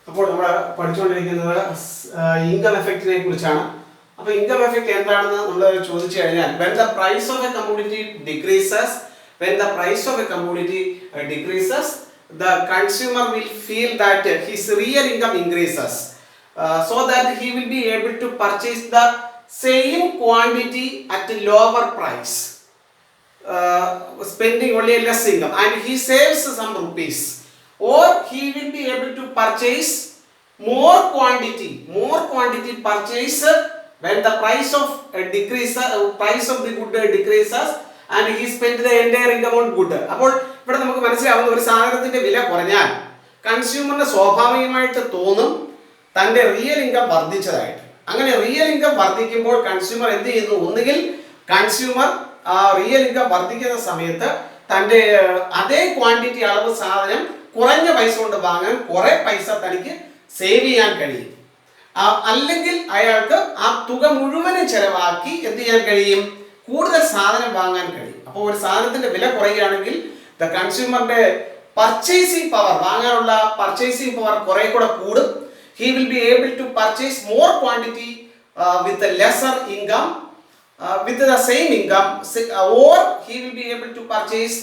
അപ്പോൾ നമ്മൾ പഠിച്ചുകൊണ്ടിരിക്കുന്നത് ഇൻകം എഫക്റ്റിനെ കുറിച്ചാണ്. അപ്പോൾ ഇൻകം എഫക്റ്റ് എന്താണെന്ന് നമ്മൾ ചോദിച്ചു കഴിഞ്ഞാൽ, when the price of a commodity decreases, the consumer will feel that his real income increases, so that he will be able to purchase the same quantity at a lower price, spending only less income, and he saves some rupees. Or he will be able to purchase more quantity purchase when the price of the good decreases, and he spent the entire income on good. അപ്പോൾ ഇവിടെ നമുക്ക് മനസ്സിലാവുന്ന, ഒരു സാധനത്തിന്റെ വില കുറഞ്ഞാൽ കൺസ്യൂമറിന് സ്വാഭാവികമായിട്ട് തോന്നും തന്റെ റിയൽ ഇൻകം വർദ്ധിച്ചതായിട്ട്. അങ്ങനെ റിയൽ ഇൻകം വർദ്ധിക്കുമ്പോൾ കൺസ്യൂമർ എന്ത് ചെയ്യുന്നു? ഒന്നുകിൽ കൺസ്യൂമർ റിയൽ ഇൻകം വർദ്ധിക്കുന്ന സമയത്ത് തന്റെ അതേ ക്വാണ്ടിറ്റി അളവ് സാധനം കുറഞ്ഞ പൈസ കൊണ്ട് വാങ്ങാൻ കുറെ പൈസ തനിക്ക് സേവ് ചെയ്യാൻ കഴിയും. അല്ലെങ്കിൽ അയാൾക്ക് ആ തുക മുഴുവനും ചെലവാക്കി എന്ത് ചെയ്യാൻ കഴിയും? കൂടുതൽ സാധനം വാങ്ങാൻ കഴിയും. അപ്പോൾ ഒരു സാധനത്തിന്റെ വില കുറയുകയാണെങ്കിൽ ദ കൺസ്യൂമറിന്റെ പർച്ചേസിംഗ് പവർ, വാങ്ങാനുള്ള പർച്ചേസിംഗ് പവർ കുറെ കൂടെ കൂടും. He will be able to purchase more quantity with lesser income, with the same income, or he will be able to purchase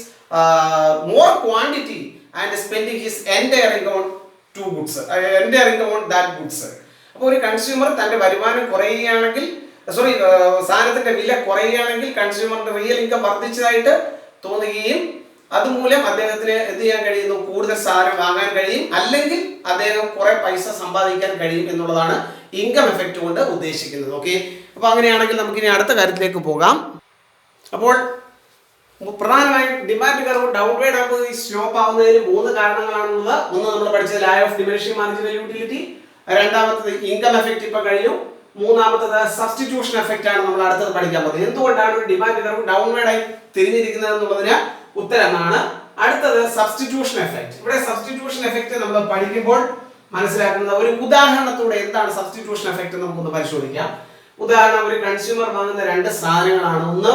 more quantity and spending his entire income on that goods. അപ്പോൾ ഒരു consumer തന്റെ വരുമാനം കുറയുകയാണെങ്കിൽ, സാധനത്തിന്റെ വില കുറയുകയാണെങ്കിൽ കൺസ്യൂമറിന്റെ real income വർദ്ധിച്ചതായിട്ട് തോന്നുകയും അതുമൂലം അദ്ദേഹത്തിന് എന്ത് ചെയ്യാൻ കഴിയുന്നു? കൂടുതൽ സാധനം വാങ്ങാൻ കഴിയും, അല്ലെങ്കിൽ അദ്ദേഹം കുറെ പൈസ സമ്പാദിക്കാൻ കഴിയും എന്നുള്ളതാണ് ഇൻകം എഫക്റ്റ് കൊണ്ട് ഉദ്ദേശിക്കുന്നത്. ഓക്കെ, അപ്പൊ അങ്ങനെയാണെങ്കിൽ നമുക്ക് ഇനി അടുത്ത കാര്യത്തിലേക്ക് പോകാം. അപ്പോൾ പ്രധാനമായും ഡിമാൻഡ് കർവ് ഡൗൺവേർഡ് ആകുന്നത്, സ്ലോപ്പ് ആവുന്നതിന് 3 കാരണങ്ങളാണുള്ളത്. ഒന്ന് നമ്മൾ പഠിച്ചത് ലാ ഓഫ് ഡിമിനിഷിംഗ് മാർജിനൽ യൂട്ടിലിറ്റി, രണ്ടാമത്തത് ഇൻകം എഫക്റ്റ് ഇപ്പൊ കഴിഞ്ഞു, മൂന്നാമത്തത് സബ്സ്റ്റിറ്റ്യൂഷൻ എഫക്റ്റ് ആണ് നമ്മൾ അടുത്തത് പഠിക്കാൻ പോകുന്നത്. എന്തുകൊണ്ടാണ് ഒരു ഡിമാൻഡ് കർവ് ഡൗൺവേർഡ് ആയി തിരിഞ്ഞിരിക്കുന്നത് എന്നുള്ളതിന് ഉത്തരമാണ് അടുത്തത് സബ്സ്റ്റിറ്റ്യൂഷൻ എഫക്റ്റ്. ഇവിടെ സബ്സ്റ്റിറ്റ്യൂഷൻ എഫക്റ്റ് നമ്മൾ പഠിക്കുമ്പോൾ മനസ്സിലാക്കുന്നത്, ഒരു ഉദാഹരണത്തോടെ എന്താണ് സബ്സ്റ്റിറ്റ്യൂഷൻ എഫക്റ്റ് നമുക്കൊന്ന് പരിശോധിക്കാം. ഉദാഹരണം, ഒരു കൺസ്യൂമർ വാങ്ങുന്ന 2 സാധനങ്ങളാണ്, ഒന്ന്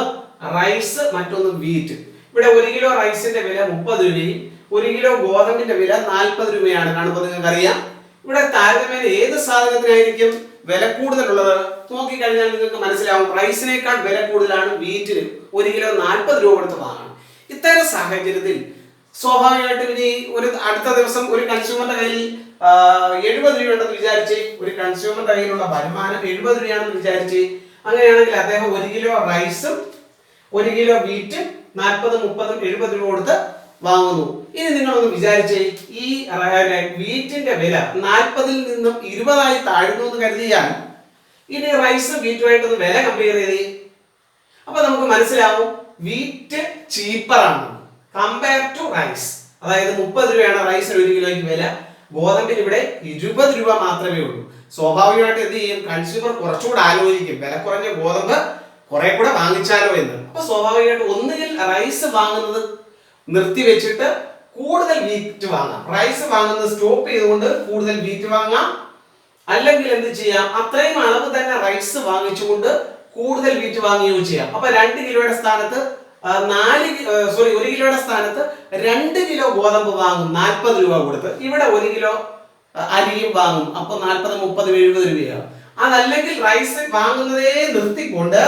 റൈസ്, മറ്റൊന്ന് വീറ്റ്. ഇവിടെ 1 കിലോ റൈസിന്റെ വില 30 രൂപയും 1 കിലോ ഗോതമ്പിന്റെ വില 40 രൂപയാണ് കാണുമ്പോൾ നിങ്ങൾക്ക് അറിയാം. ഇവിടെ താരതമ്യേന ഏത് സാധനത്തിനായിരിക്കും വില കൂടുതലുള്ളത്? നോക്കിക്കഴിഞ്ഞാൽ നിങ്ങൾക്ക് മനസ്സിലാവും, റൈസിനേക്കാൾ വില കൂടുതലാണ് വീറ്റിന്. 1 കിലോ 40 രൂപ കൊടുത്ത് വാങ്ങണം. ഇത്തരം സാഹചര്യത്തിൽ സ്വാഭാവികമായിട്ടും ഇനി ഒരു അടുത്ത ദിവസം ഒരു കൺസ്യൂമറിന്റെ കയ്യിൽ 70 രൂപയുണ്ടെന്ന് വിചാരിച്ച്, ഒരു കൺസ്യൂമറിന്റെ കയ്യിലുള്ള വരുമാനം 70 രൂപയാണെന്ന് വിചാരിച്ച്, അങ്ങനെയാണെങ്കിൽ അദ്ദേഹം 1 കിലോ റൈസും 1 കിലോ വീറ്റ് 40, 30, 70 രൂപ കൊടുത്ത് വാങ്ങുന്നു. ഇനി നിങ്ങളൊന്ന് വിചാരിച്ചേ, ഈ വീറ്റിന്റെ വില 40-ൽ നിന്നും 20 താഴ്ന്നു എന്ന് കരുതിയാൽ ഇനി റൈസ് വീറ്റുമായിട്ടൊന്ന് വില കമ്പയർ ചെയ്തേ. അപ്പൊ നമുക്ക് മനസ്സിലാവും വീറ്റ് ചീപ്പറാണ് കമ്പയർ ടു റൈസ്. അതായത് 30 രൂപയാണ് റൈസിന് 1 കിലോയ്ക്ക് വില, ഗോതമ്പിന് ഇവിടെ 20 രൂപ മാത്രമേ ഉള്ളൂ. സ്വാഭാവികമായിട്ട് എന്ത് ചെയ്യും? കൺസ്യൂമർ കുറച്ചുകൂടെ ആലോചിക്കും, വില കുറഞ്ഞ ഗോതമ്പ് കുറെ കൂടെ വാങ്ങിച്ചാലോ എന്ന്. അപ്പൊ സ്വാഭാവികമായിട്ട് ഒന്നുകിൽ റൈസ് വാങ്ങുന്നത് നിർത്തിവെച്ചിട്ട് കൂടുതൽ വീറ്റ് വാങ്ങാം, റൈസ് വാങ്ങുന്നത് സ്റ്റോപ്പ് ചെയ്തുകൊണ്ട് കൂടുതൽ വീറ്റ് വാങ്ങാം, അല്ലെങ്കിൽ എന്ത് ചെയ്യാം? അത്രയും അളവ് തന്നെ റൈസ് വാങ്ങിച്ചുകൊണ്ട് കൂടുതൽ വീറ്റ് വാങ്ങുകയോ ചെയ്യാം. അപ്പൊ 2 കിലോയുടെ സ്ഥാനത്ത് 1 കിലോയുടെ സ്ഥാനത്ത് 2 കിലോ ഗോതമ്പ് വാങ്ങും 40 രൂപ കൊടുത്ത്. ഇവിടെ 1 കിലോ അരിയും വാങ്ങും, അപ്പൊ 40, 30, 70 രൂപയാണ്. അതല്ലെങ്കിൽ റൈസ് വാങ്ങുന്നതേ നിർത്തിക്കൊണ്ട്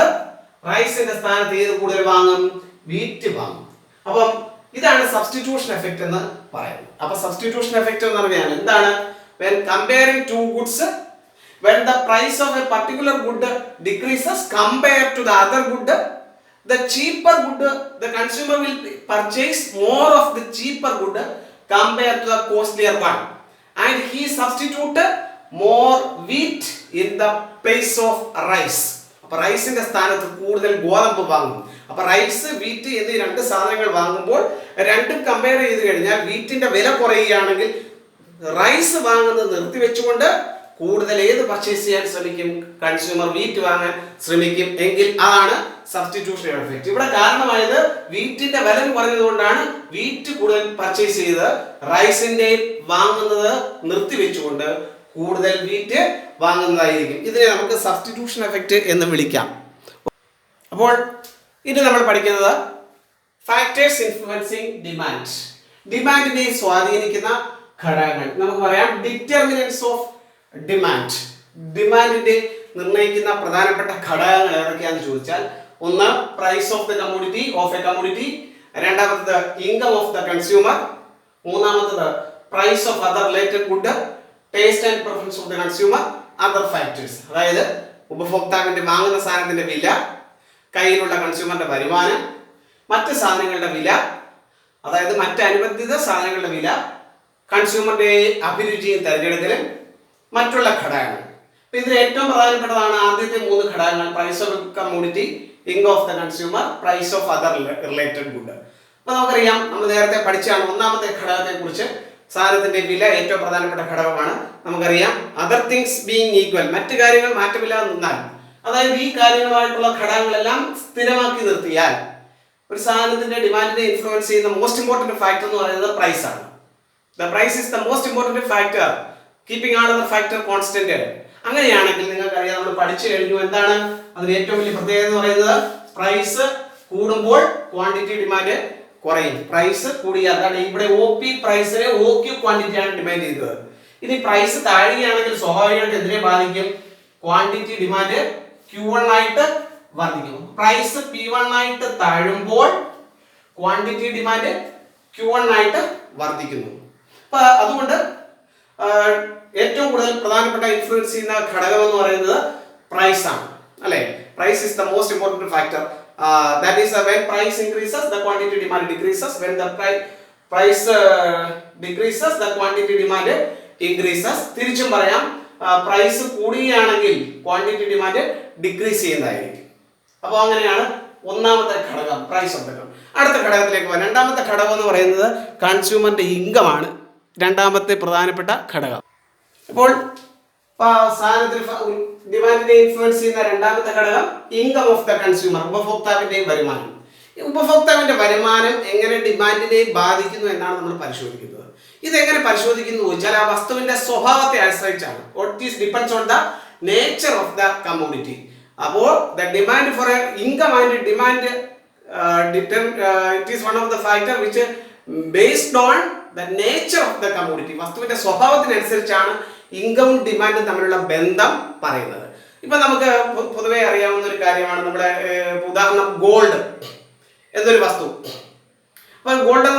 റൈസിന്റെ സ്ഥാനത്ത് ഏത് കൂടുതൽ വാങ്ങും? വീറ്റ് വാങ്ങും. അപ്പം ഇതാണ് സബ്സ്റ്റിറ്റ്യൂഷൻ എഫക്റ്റ് എന്ന് പറയുന്നത്. അപ്പൊ സബ്സ്റ്റിറ്റ്യൂഷൻ എഫക്റ്റ് എന്ന് പറഞ്ഞാൽ എന്താണ്? when comparing two goods, when the price of a particular good decreases compared to the other good, the cheaper good, the consumer will purchase more of the cheaper good compared to the costlier one, and he substitute more wheat in the place of rice. അപ്പൊ റൈസിന്റെ സ്ഥാനത്ത് കൂടുതൽ ഗോതമ്പ് വാങ്ങും. അപ്പൊ rice, wheat എന്നീ 2 സാധനങ്ങൾ വാങ്ങുമ്പോൾ രണ്ടും കമ്പയർ ചെയ്ത് കഴിഞ്ഞാൽ വീറ്റിന്റെ വില കുറയുകയാണെങ്കിൽ റൈസ് വാങ്ങുന്നത് നിർത്തിവെച്ചുകൊണ്ട് കൂടുതൽ ഏത് പർച്ചേസ് ചെയ്യാൻ ശ്രമിക്കും? കൺസ്യൂമർ വീറ്റ് വാങ്ങാൻ ശ്രമിക്കും. എങ്കിൽ അതാണ് സബ്സ്റ്റിറ്റ്യൂഷൻ എഫക്റ്റ്. ഇവിടെ കാരണമായത് വീറ്റിന്റെ വില കുറഞ്ഞതുകൊണ്ടാണ് വീറ്റ് കൂടുതൽ പർച്ചേസ് ചെയ്ത് റൈസിന്റെ വാങ്ങുന്നത് നിർത്തിവെച്ചുകൊണ്ട് കൂടുതൽ വീറ്റ് വാങ്ങുന്നതായിരിക്കും. ഇതിനെ നമുക്ക് സബ്സ്റ്റിറ്റ്യൂഷൻ എഫക്റ്റ് എന്ന് വിളിക്കാം. അപ്പോൾ ഇത് നമ്മൾ പഠിക്കുന്നത് ഫാക്ടേഴ്സ് ഇൻഫ്ലുവൻസിങ് ഡിമാൻഡ്. ഡിമാൻഡിനെ സ്വാധീനിക്കുന്ന ഘടകങ്ങൾ. നമുക്ക് പറയാം ഡിറ്റർമിനൻസ് ഓഫ് ഡിമാൻഡ്. ഡിമാൻഡിന്റെ നിർണ്ണയിക്കുന്ന പ്രധാനപ്പെട്ട ഘടകങ്ങൾ ഏതൊക്കെയാണെന്ന് ചോദിച്ചാൽ, ഒന്ന് price of the commodity of a commodity, രണ്ടാമത്തത് ഇൻകം ഓഫ് ദ കൺസ്യൂമർ, മൂന്നാമത്തത് price of other related good, taste and preference of the consumer, other factors. അതായത് ഉപഭോക്താവിന്റെ വാങ്ങുന്ന സാധനത്തിന്റെ വില, കയ്യിലുള്ള കൺസ്യൂമറിന്റെ വരുമാനം, മറ്റ് സാധനങ്ങളുടെ വില, അതായത് മറ്റ് അനുബന്ധിത സാധനങ്ങളുടെ വില, കൺസ്യൂമറിന്റെ അഭിരുചിയും തിരഞ്ഞെടുക്കലും, മറ്റുള്ള ഘടകങ്ങൾ. ഇതിൽ ഏറ്റവും പ്രധാനപ്പെട്ടതാണ് ആദ്യത്തെ മൂന്ന് ഘടകങ്ങൾ: price of commodity, income of the consumer, price of other related good. അപ്പൊ നമുക്കറിയാം, നമ്മൾ നേരത്തെ പഠിച്ചാണ് ഒന്നാമത്തെ ഘടകത്തെ കുറിച്ച്. സാധനത്തിന്റെ വില ഏറ്റവും പ്രധാനപ്പെട്ട ഘടകമാണ്. നമുക്കറിയാം അതർ തിങ്സ് ബീങ് ഈക്വൽ, മറ്റു കാര്യങ്ങൾ മാറ്റമില്ലാതെ നിന്നാൽ, അതായത് ഈ കാര്യങ്ങളുമായിട്ടുള്ള ഘടകങ്ങളെല്ലാം സ്ഥിരമാക്കി നിർത്തിയാൽ ഒരു സാധനത്തിന്റെ ഡിമാൻഡിനെ ഇൻഫ്ലുവൻസ് ചെയ്യുന്ന മോസ്റ്റ് ഇമ്പോർട്ടന്റ് ഫാക്ടർ എന്ന് പറയുന്നത് പ്രൈസ് ആണ്. The price is the most important factor, keeping all the factor constant. അങ്ങനെയാണെങ്കിൽ നിങ്ങൾക്കറിയാം, നമ്മൾ പഠിച്ചു കഴിഞ്ഞു എന്താണ് അതിന് ഏറ്റവും വലിയ പ്രത്യേകത എന്ന് പറയുന്നത്. പ്രൈസ് കൂടുമ്പോൾ ക്വാണ്ടിറ്റി ഡിമാൻഡ് കുറയും. പ്രൈസ് കൂടിയാൽ, അതാണ് ഇവിടെ ഒ പി പ്രൈസിനെ ഒ ക്യു ക്വാണ്ടിറ്റിയാണ് ഡിമാൻഡ് ചെയ്തത്. ഇനി പ്രൈസ് താഴുകയാണെങ്കിൽ സ്വാഭാവികമായിട്ട് എന്തിനെ ബാധിക്കും? ക്വാണ്ടിറ്റി ഡിമാൻഡ് Q1 ആയിട്ട് വർദ്ധിക്കും. പ്രൈസ് P1 ആയിട്ട് താഴുമ്പോൾ ക്വാണ്ടിറ്റി ഡിമാൻഡ് Q1 ആയിട്ട് വർദ്ധിക്കുന്നു. അപ്പൊ അതുകൊണ്ട് ഏറ്റവും കൂടുതൽ പ്രധാനപ്പെട്ട ഇൻഫ്ലുവൻസ് ചെയ്യുന്ന ഘടകം എന്ന് പറയുന്നത് പ്രൈസ് ആണ്, അല്ലെ? Price is the most important factor. That is when price increases, the quantity demand decreases. When the price decreases, the quantity demand increases. തിരിച്ചും പറയാം, പ്രൈസ് കൂടുകയാണെങ്കിൽ ക്വാണ്ടിറ്റി ഡിമാൻഡ് ഡിക്രീസ് ചെയ്യുന്നതായിരിക്കും. അപ്പോൾ അങ്ങനെയാണ് ഒന്നാമത്തെ ഘടകം, പ്രൈസ് ഓഫ് ദ കമ്മോഡിറ്റി. അടുത്ത ഘടകത്തിലേക്ക് പോകാം. രണ്ടാമത്തെ ഘടകം എന്ന് പറയുന്നത് കൺസ്യൂമറിന്റെ ഇൻകം ആണ്. രണ്ടാമത്തെ പ്രധാനപ്പെട്ട ഘടകം. ഇപ്പോൾ സാധനത്തിന് ഡിമാൻഡിനെ ഇൻഫ്ലുവൻസ് ചെയ്യുന്ന രണ്ടാമത്തെ ഘടകം ഇൻകം ഓഫ് ദ കൺസ്യൂമർ, ഉപഭോക്താവിന്റെ വരുമാനം. ഉപഭോക്താവിന്റെ വരുമാനം എങ്ങനെ ഡിമാൻഡിനെ ബാധിക്കുന്നു എന്നാണ് നമ്മൾ പരിശോധിക്കുന്നത്. ഇതെങ്ങനെ പരിശോധിക്കുന്നു ചോദിച്ചാൽ, ആ വസ്തുവിന്റെ സ്വഭാവത്തെ ആശ്രയിച്ചാണ്. It depends on the nature of the commodity. അപ്പോൾ the demand for income and demand it is one of the factor which based on the nature of the commodity. വസ്തുവിന്റെ സ്വഭാവത്തിനനുസരിച്ചാണ് ഇൻകവും ഡിമാൻഡും തമ്മിലുള്ള ബന്ധം പറയുന്നത്. ഇപ്പൊ നമുക്ക് പൊതുവെ അറിയാവുന്ന ഒരു കാര്യമാണ്, നമ്മുടെ ഉദാഹരണം ഗോൾഡ് എന്നൊരു വസ്തു. അപ്പൊ ഗോൾഡ്